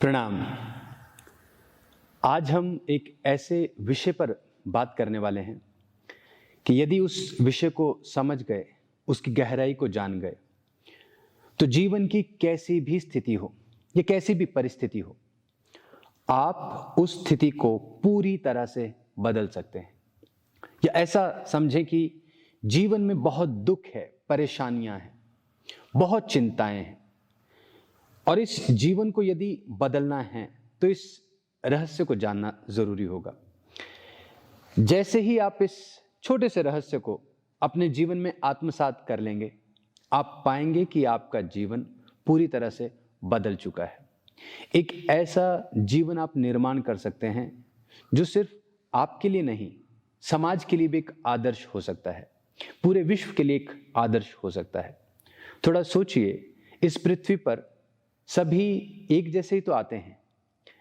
प्रणाम। आज हम एक ऐसे विषय पर बात करने वाले हैं कि यदि उस विषय को समझ गए, उसकी गहराई को जान गए, तो जीवन की कैसी भी स्थिति हो या कैसी भी परिस्थिति हो, आप उस स्थिति को पूरी तरह से बदल सकते हैं। या ऐसा समझें कि जीवन में बहुत दुख है, परेशानियां हैं, बहुत चिंताएं हैं, और इस जीवन को यदि बदलना है तो इस रहस्य को जानना जरूरी होगा। जैसे ही आप इस छोटे से रहस्य को अपने जीवन में आत्मसात कर लेंगे, आप पाएंगे कि आपका जीवन पूरी तरह से बदल चुका है। एक ऐसा जीवन आप निर्माण कर सकते हैं जो सिर्फ आपके लिए नहीं, समाज के लिए भी एक आदर्श हो सकता है, पूरे विश्व के लिए एक आदर्श हो सकता है। थोड़ा सोचिए, इस पृथ्वी पर सभी एक जैसे ही तो आते हैं,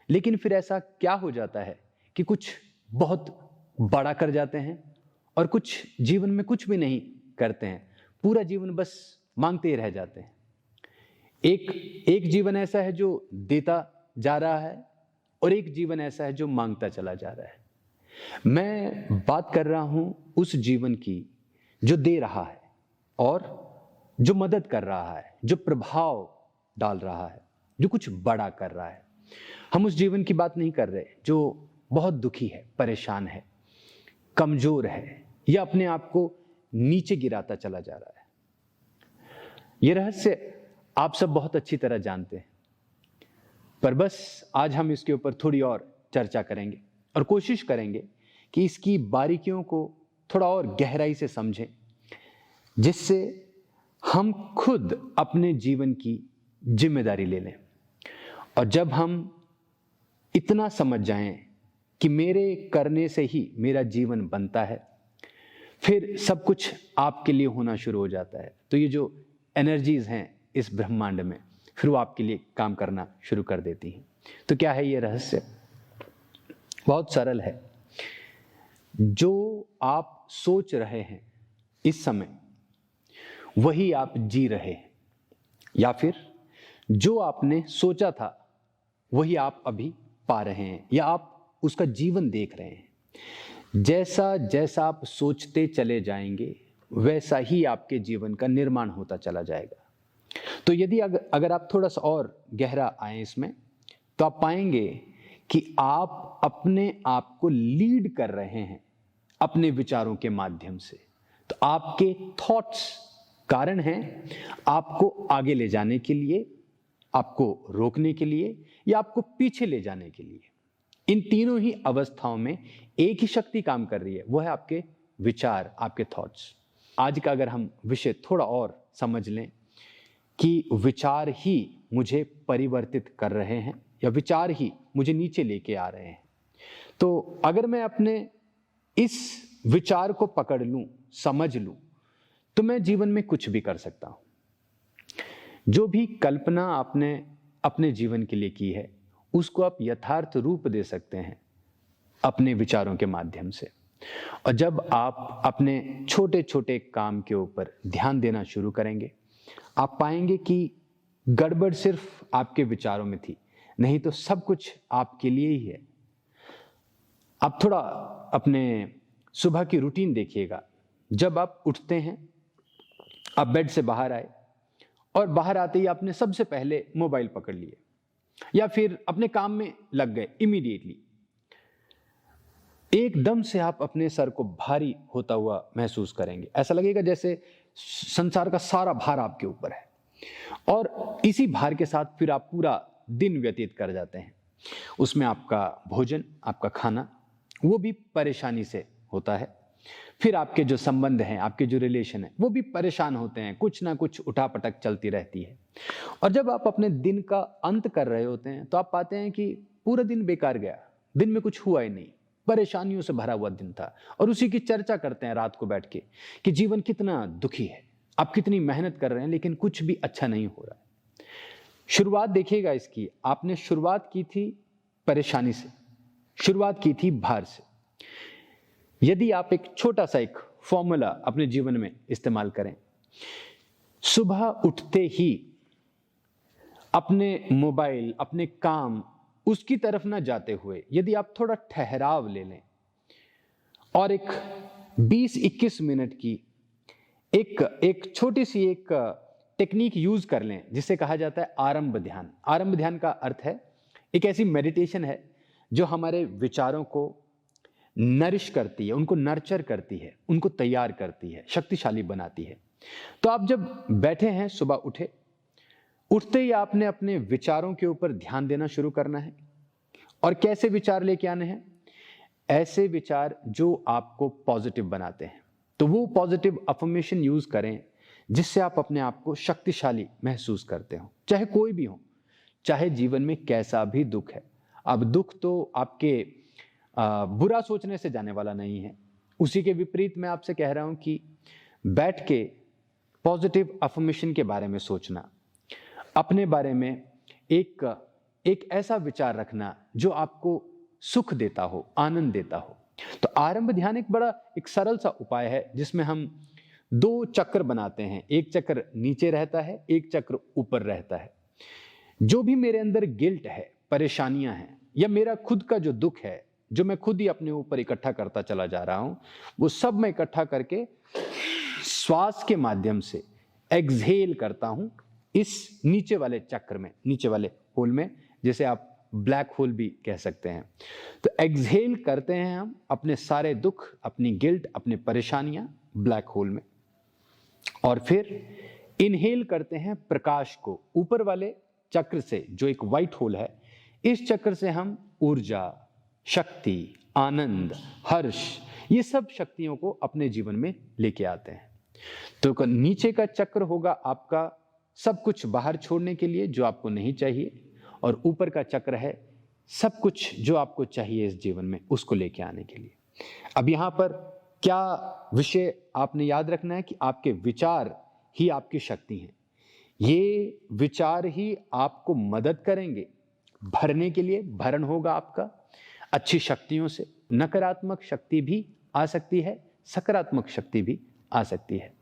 लेकिन फिर ऐसा क्या हो जाता है कि कुछ बहुत बड़ा कर जाते हैं और कुछ जीवन में कुछ भी नहीं करते हैं, पूरा जीवन बस मांगते ही रह जाते हैं। एक जीवन ऐसा है जो देता जा रहा है और एक जीवन ऐसा है जो मांगता चला जा रहा है। मैं बात कर रहा हूं उस जीवन की जो दे रहा है और जो मदद कर रहा है, जो प्रभाव डाल रहा है, जो कुछ बड़ा कर रहा है। हम उस जीवन की बात नहीं कर रहे जो बहुत दुखी है, परेशान है, कमजोर है या अपने आप को नीचे गिराता चला जा रहा है। यह रहस्य आप सब बहुत अच्छी तरह जानते हैं, पर बस आज हम इसके ऊपर थोड़ी और चर्चा करेंगे और कोशिश करेंगे कि इसकी बारीकियों को थोड़ा और गहराई से समझें, जिससे हम खुद अपने जीवन की जिम्मेदारी ले लें। और जब हम इतना समझ जाएं कि मेरे करने से ही मेरा जीवन बनता है, फिर सब कुछ आपके लिए होना शुरू हो जाता है। तो ये जो एनर्जीज हैं इस ब्रह्मांड में, फिर वो आपके लिए काम करना शुरू कर देती हैं। तो क्या है ये रहस्य? बहुत सरल है। जो आप सोच रहे हैं इस समय, वही आप जी रहे हैं, या फिर जो आपने सोचा था वही आप अभी पा रहे हैं, या आप उसका जीवन देख रहे हैं। जैसा जैसा आप सोचते चले जाएंगे, वैसा ही आपके जीवन का निर्माण होता चला जाएगा। तो यदि अगर आप थोड़ा सा और गहरा आए इसमें, तो आप पाएंगे कि आप अपने आप को लीड कर रहे हैं अपने विचारों के माध्यम से। तो आपके थॉट्स कारण हैं आपको आगे ले जाने के लिए, आपको रोकने के लिए, या आपको पीछे ले जाने के लिए। इन तीनों ही अवस्थाओं में एक ही शक्ति काम कर रही है, वो है आपके विचार, आपके थॉट्स। आज का अगर हम विषय थोड़ा और समझ लें कि विचार ही मुझे परिवर्तित कर रहे हैं या विचार ही मुझे नीचे लेके आ रहे हैं, तो अगर मैं अपने इस विचार को पकड़ लूं, समझ लूं, तो मैं जीवन में कुछ भी कर सकता हूं। जो भी कल्पना आपने अपने जीवन के लिए की है, उसको आप यथार्थ रूप दे सकते हैं अपने विचारों के माध्यम से। और जब आप अपने छोटे छोटे काम के ऊपर ध्यान देना शुरू करेंगे, आप पाएंगे कि गड़बड़ सिर्फ आपके विचारों में थी, नहीं तो सब कुछ आपके लिए ही है। आप थोड़ा अपने सुबह की रूटीन देखिएगा। जब आप उठते हैं, आप बेड से बाहर आए और बाहर आते ही आपने सबसे पहले मोबाइल पकड़ लिए या फिर अपने काम में लग गए इमीडिएटली, एकदम से आप अपने सर को भारी होता हुआ महसूस करेंगे। ऐसा लगेगा जैसे संसार का सारा भार आपके ऊपर है, और इसी भार के साथ फिर आप पूरा दिन व्यतीत कर जाते हैं। उसमें आपका भोजन, आपका खाना, वो भी परेशानी से होता है। फिर आपके जो संबंध हैं, आपके जो रिलेशन हैं, वो भी परेशान होते हैं, कुछ ना कुछ उठापटक चलती रहती है। और जब आप अपने दिन का अंत कर रहे होते हैं, तो आप पाते हैं कि पूरा दिन बेकार गया, दिन में कुछ हुआ ही नहीं, परेशानियों से भरा हुआ दिन था। और उसी की चर्चा करते हैं रात को बैठ के कि जीवन कितना दुखी है, आप कितनी मेहनत कर रहे हैं, लेकिन कुछ भी अच्छा नहीं हो रहा है। शुरुआत देखिएगा इसकी, आपने शुरुआत की थी परेशानी से, शुरुआत की थी भार से। यदि आप एक छोटा सा एक फॉर्मूला अपने जीवन में इस्तेमाल करें, सुबह उठते ही अपने मोबाइल, अपने काम, उसकी तरफ ना जाते हुए यदि आप थोड़ा ठहराव ले लें और एक 20-21 मिनट की एक छोटी सी एक टेक्निक यूज कर लें जिसे कहा जाता है आरंभ ध्यान। आरंभ ध्यान का अर्थ है एक ऐसी मेडिटेशन है जो हमारे विचारों को नरिश करती है, उनको नर्चर करती है, उनको तैयार करती है, शक्तिशाली बनाती है। तो आप जब बैठे हैं, सुबह उठते ही आपने अपने विचारों के ऊपर ध्यान देना शुरू करना है। और कैसे विचार लेके आने हैं? ऐसे विचार जो आपको पॉजिटिव बनाते हैं। तो वो पॉजिटिव अफर्मेशन यूज करें जिससे आप अपने आप को शक्तिशाली महसूस करते हो, चाहे कोई भी हो, चाहे जीवन में कैसा भी दुख है। अब दुख तो आपके बुरा सोचने से जाने वाला नहीं है। उसी के विपरीत मैं आपसे कह रहा हूं कि बैठ के पॉजिटिव अफर्मेशन के बारे में सोचना, अपने बारे में एक ऐसा विचार रखना जो आपको सुख देता हो, आनंद देता हो। तो आरंभ ध्यान एक सरल सा उपाय है जिसमें हम 2 चक्र बनाते हैं। एक चक्र नीचे रहता है, एक चक्र ऊपर रहता है। जो भी मेरे अंदर गिल्ट है, परेशानियां हैं, या मेरा खुद का जो दुख है जो मैं खुद ही अपने ऊपर इकट्ठा करता चला जा रहा हूं, वो सब मैं इकट्ठा करके श्वास के माध्यम से एक्सहेल करता हूं इस नीचे वाले चक्र में, नीचे वाले होल में, जिसे आप ब्लैक होल भी कह सकते हैं। तो एक्सहेल करते हैं हम अपने सारे दुख, अपनी गिल्ट, अपनी परेशानियां ब्लैक होल में, और फिर इनहेल करते हैं प्रकाश को ऊपर वाले चक्र से, जो एक व्हाइट होल है। इस चक्र से हम ऊर्जा, शक्ति, आनंद, हर्ष, ये सब शक्तियों को अपने जीवन में लेके आते हैं। तो नीचे का चक्र होगा आपका सब कुछ बाहर छोड़ने के लिए जो आपको नहीं चाहिए, और ऊपर का चक्र है सब कुछ जो आपको चाहिए इस जीवन में, उसको लेके आने के लिए। अब यहां पर क्या विषय आपने याद रखना है कि आपके विचार ही आपकी शक्ति हैं। ये विचार ही आपको मदद करेंगे भरने के लिए, भरण होगा आपका अच्छी शक्तियों से। नकारात्मक शक्ति भी आ सकती है, सकारात्मक शक्ति भी आ सकती है।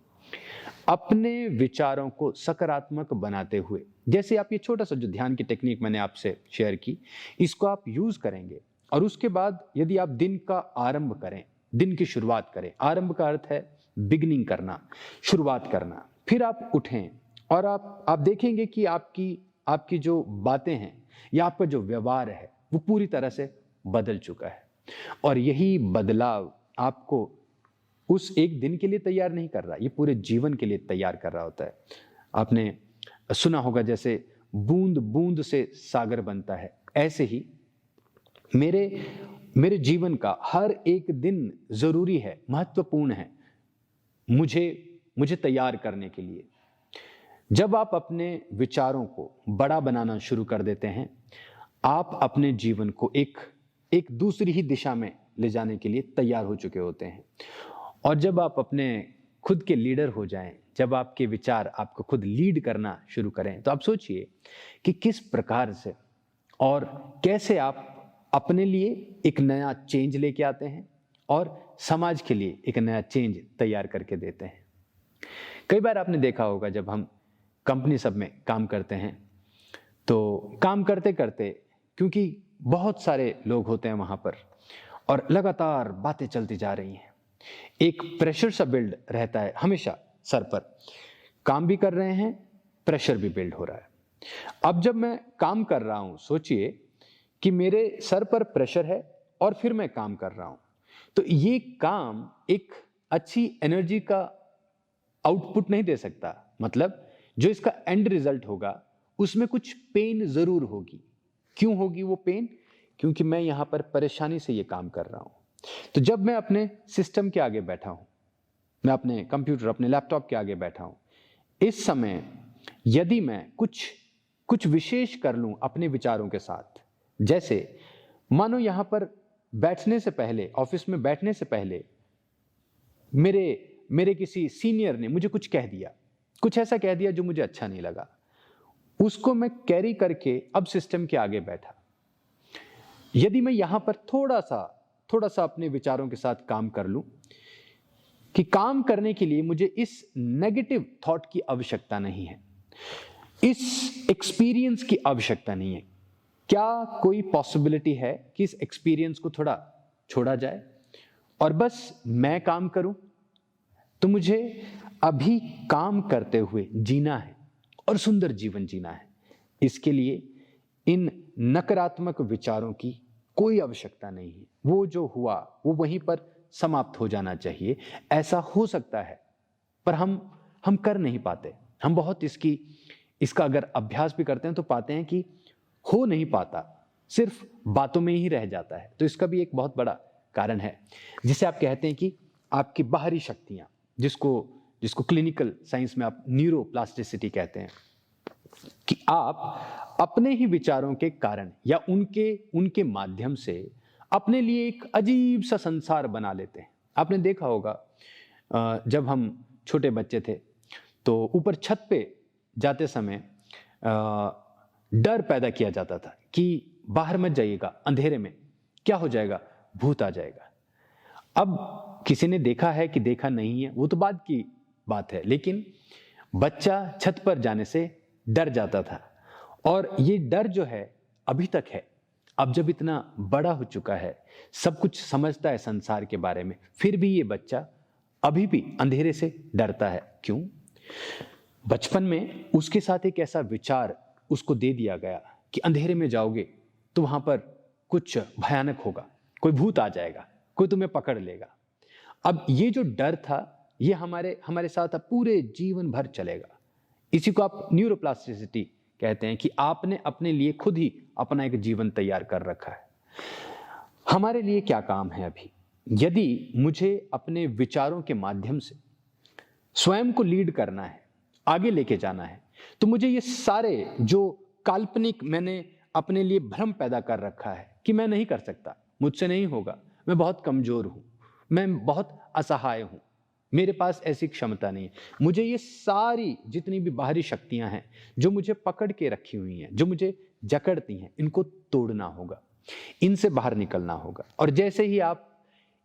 अपने विचारों को सकारात्मक बनाते हुए, जैसे आप ये छोटा सा जो ध्यान की टेक्निक मैंने आपसे शेयर की, इसको आप यूज करेंगे, और उसके बाद यदि आप दिन का आरंभ करें, दिन की शुरुआत करें, आरंभ का अर्थ है बिगिनिंग करना, शुरुआत करना, फिर आप उठें और आप देखेंगे कि आपकी जो बातें हैं या आपका जो व्यवहार है वो पूरी तरह से बदल चुका है। और यही बदलाव आपको उस एक दिन के लिए तैयार नहीं कर रहा, ये पूरे जीवन के लिए तैयार कर रहा होता है। आपने सुना होगा जैसे बूंद बूंद से सागर बनता है, ऐसे ही मेरे जीवन का हर एक दिन जरूरी है, महत्वपूर्ण है मुझे तैयार करने के लिए। जब आप अपने विचारों को बड़ा बनाना शुरू कर देते हैं, आप अपने जीवन को एक दूसरी ही दिशा में ले जाने के लिए तैयार हो चुके होते हैं। और जब आप अपने खुद के लीडर हो जाएं, जब आपके विचार आपको खुद लीड करना शुरू करें, तो आप सोचिए कि किस प्रकार से और कैसे आप अपने लिए एक नया चेंज लेके आते हैं और समाज के लिए एक नया चेंज तैयार करके देते हैं। कई बार आपने देखा होगा जब हम कंपनी सब में काम करते हैं, तो काम करते करते, क्योंकि बहुत सारे लोग होते हैं वहां पर और लगातार बातें चलती जा रही हैं, एक प्रेशर सा बिल्ड रहता है हमेशा सर पर। काम भी कर रहे हैं, प्रेशर भी बिल्ड हो रहा है। अब जब मैं काम कर रहा हूं, सोचिए कि मेरे सर पर प्रेशर है और फिर मैं काम कर रहा हूं, तो ये काम एक अच्छी एनर्जी का आउटपुट नहीं दे सकता। मतलब जो इसका एंड रिजल्ट होगा उसमें कुछ पेन जरूर होगी। क्यों होगी वो पेन? क्योंकि मैं यहां पर परेशानी से ये काम कर रहा हूं। तो जब मैं अपने सिस्टम के आगे बैठा हूं, मैं अपने कंप्यूटर, अपने लैपटॉप के आगे बैठा हूं, इस समय यदि मैं कुछ विशेष कर लूं अपने विचारों के साथ, जैसे मानो यहां पर बैठने से पहले, ऑफिस में बैठने से पहले मेरे किसी सीनियर ने मुझे कुछ कह दिया, कुछ ऐसा कह दिया जो मुझे अच्छा नहीं लगा, उसको मैं कैरी करके अब सिस्टम के आगे बैठा। यदि मैं यहां पर थोड़ा सा अपने विचारों के साथ काम कर लूं कि काम करने के लिए मुझे इस नेगेटिव थॉट की आवश्यकता नहीं है, इस एक्सपीरियंस की आवश्यकता नहीं है। क्या कोई पॉसिबिलिटी है कि इस एक्सपीरियंस को थोड़ा छोड़ा जाए और बस मैं काम करूं? तो मुझे अभी काम करते हुए जीना है और सुंदर जीवन जीना है। इसके लिए इन नकारात्मक विचारों की कोई आवश्यकता नहीं है। वो जो हुआ वो वहीं पर समाप्त हो जाना चाहिए। ऐसा हो सकता है पर हम कर नहीं पाते। हम बहुत इसका अगर अभ्यास भी करते हैं तो पाते हैं कि हो नहीं पाता, सिर्फ बातों में ही रह जाता है। तो इसका भी एक बहुत बड़ा कारण है, जिसे आप कहते हैं कि आपकी बाहरी शक्तियां, जिसको क्लिनिकल साइंस में आप न्यूरोप्लास्टिसिटी कहते हैं, कि आप अपने ही विचारों के कारण या उनके माध्यम से अपने लिए एक अजीब सा संसार बना लेते हैं। आपने देखा होगा जब हम छोटे बच्चे थे तो ऊपर छत पे जाते समय डर पैदा किया जाता था कि बाहर मत जाइएगा, अंधेरे में क्या हो जाएगा, भूत आ जाएगा। अब किसी ने देखा है कि देखा नहीं है वो तो बाद की बात है, लेकिन बच्चा छत पर जाने से डर जाता था और ये डर जो है अभी तक है। अब जब इतना बड़ा हो चुका है, सब कुछ समझता है संसार के बारे में, फिर भी ये बच्चा अभी भी अंधेरे से डरता है। क्यों? बचपन में उसके साथ एक ऐसा विचार उसको दे दिया गया कि अंधेरे में जाओगे तो वहां पर कुछ भयानक होगा, कोई भूत आ जाएगा, कोई तुम्हें पकड़ लेगा। अब ये जो डर था ये हमारे साथ अब पूरे जीवन भर चलेगा। इसी को आप न्यूरोप्लास्टिसिटी कहते हैं कि आपने अपने लिए खुद ही अपना एक जीवन तैयार कर रखा है। हमारे लिए क्या काम है अभी? यदि मुझे अपने विचारों के माध्यम से स्वयं को लीड करना है, आगे लेके जाना है, तो मुझे ये सारे जो काल्पनिक मैंने अपने लिए भ्रम पैदा कर रखा है कि मैं नहीं कर सकता, मुझसे नहीं होगा, मैं बहुत कमजोर हूं, मैं बहुत असहाय हूं, मेरे पास ऐसी क्षमता नहीं है, मुझे ये सारी जितनी भी बाहरी शक्तियां हैं जो मुझे पकड़ के रखी हुई हैं, जो मुझे जकड़ती हैं, इनको तोड़ना होगा, इनसे बाहर निकलना होगा। और जैसे ही आप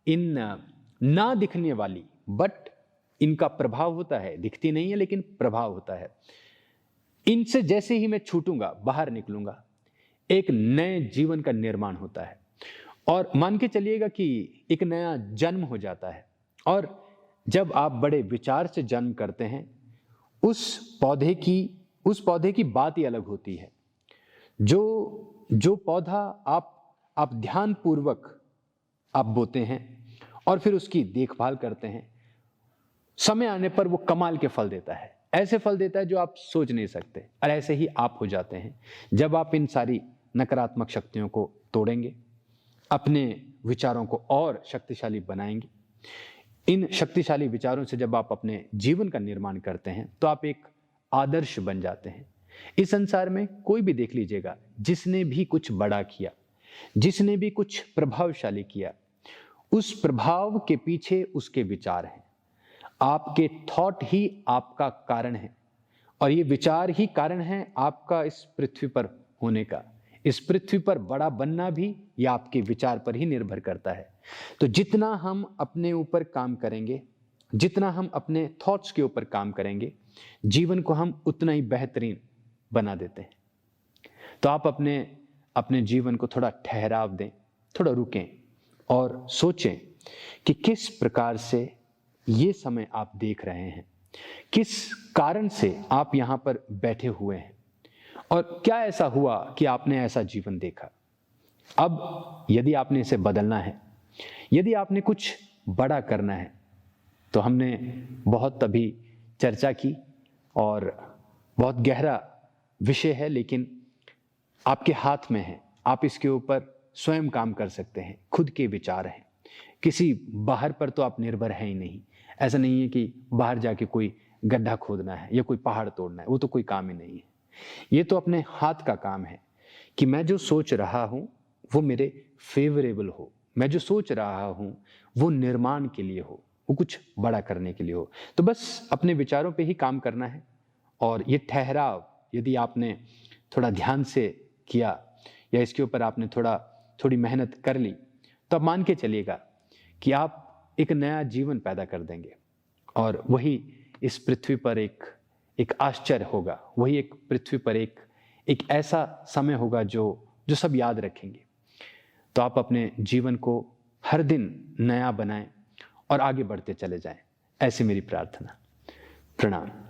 इन ना दिखने वाली, बट इनका प्रभाव होता है, दिखती नहीं है लेकिन प्रभाव होता है, इनसे जैसे ही मैं छूटूंगा, बाहर निकलूंगा, एक नए जीवन का निर्माण होता है। और मान के चलिएगा कि एक नया जन्म हो जाता है। और जब आप बड़े विचार से जन्म करते हैं, उस पौधे की बात ही अलग होती है। जो पौधा आप ध्यान पूर्वक आप बोते हैं और फिर उसकी देखभाल करते हैं, समय आने पर वो कमाल के फल देता है। ऐसे फल देता है जो आप सोच नहीं सकते। और ऐसे ही आप हो जाते हैं जब आप इन सारी नकारात्मक शक्तियों को तोड़ेंगे, अपने विचारों को और शक्तिशाली बनाएंगे। इन शक्तिशाली विचारों से जब आप अपने जीवन का निर्माण करते हैं तो आप एक आदर्श बन जाते हैं। इस संसार में कोई भी देख लीजिएगा, जिसने भी कुछ बड़ा किया, जिसने भी कुछ प्रभावशाली किया, उस प्रभाव के पीछे उसके विचार हैं। आपके थॉट ही आपका कारण है और ये विचार ही कारण है आपका इस पृथ्वी पर होने का। इस पृथ्वी पर बड़ा बनना भी ये आपके विचार पर ही निर्भर करता है। तो जितना हम अपने ऊपर काम करेंगे, जितना हम अपने थॉट्स के ऊपर काम करेंगे, जीवन को हम उतना ही बेहतरीन बना देते हैं। तो आप अपने जीवन को थोड़ा ठहराव दें, थोड़ा रुकें और सोचें कि किस प्रकार से ये समय आप देख रहे हैं, किस कारण से आप यहां पर बैठे हुए हैं और क्या ऐसा हुआ कि आपने ऐसा जीवन देखा। अब यदि आपने इसे बदलना है, यदि आपने कुछ बड़ा करना है, तो हमने बहुत अभी चर्चा की और बहुत गहरा विषय है, लेकिन आपके हाथ में है। आप इसके ऊपर स्वयं काम कर सकते हैं। खुद के विचार हैं, किसी बाहर पर तो आप निर्भर हैं ही नहीं। ऐसा नहीं है कि बाहर जाके कोई गड्ढा खोदना है या कोई पहाड़ तोड़ना है, वो तो कोई काम ही नहीं है। ये तो अपने हाथ का काम है कि मैं जो सोच रहा हूं वो मेरे फेवरेबल हो, मैं जो सोच रहा हूं वो निर्माण के लिए हो, वो कुछ बड़ा करने के लिए हो। तो बस अपने विचारों पे ही काम करना है। और ये ठहराव यदि आपने थोड़ा ध्यान से किया या इसके ऊपर आपने थोड़ी मेहनत कर ली, तो अब मान के चलिएगा कि आप एक नया जीवन पैदा कर देंगे और वही इस पृथ्वी पर एक एक आश्चर्य होगा, वही एक पृथ्वी पर एक ऐसा समय होगा जो सब याद रखेंगे। तो आप अपने जीवन को हर दिन नया बनाएं और आगे बढ़ते चले जाएं, ऐसी मेरी प्रार्थना। प्रणाम।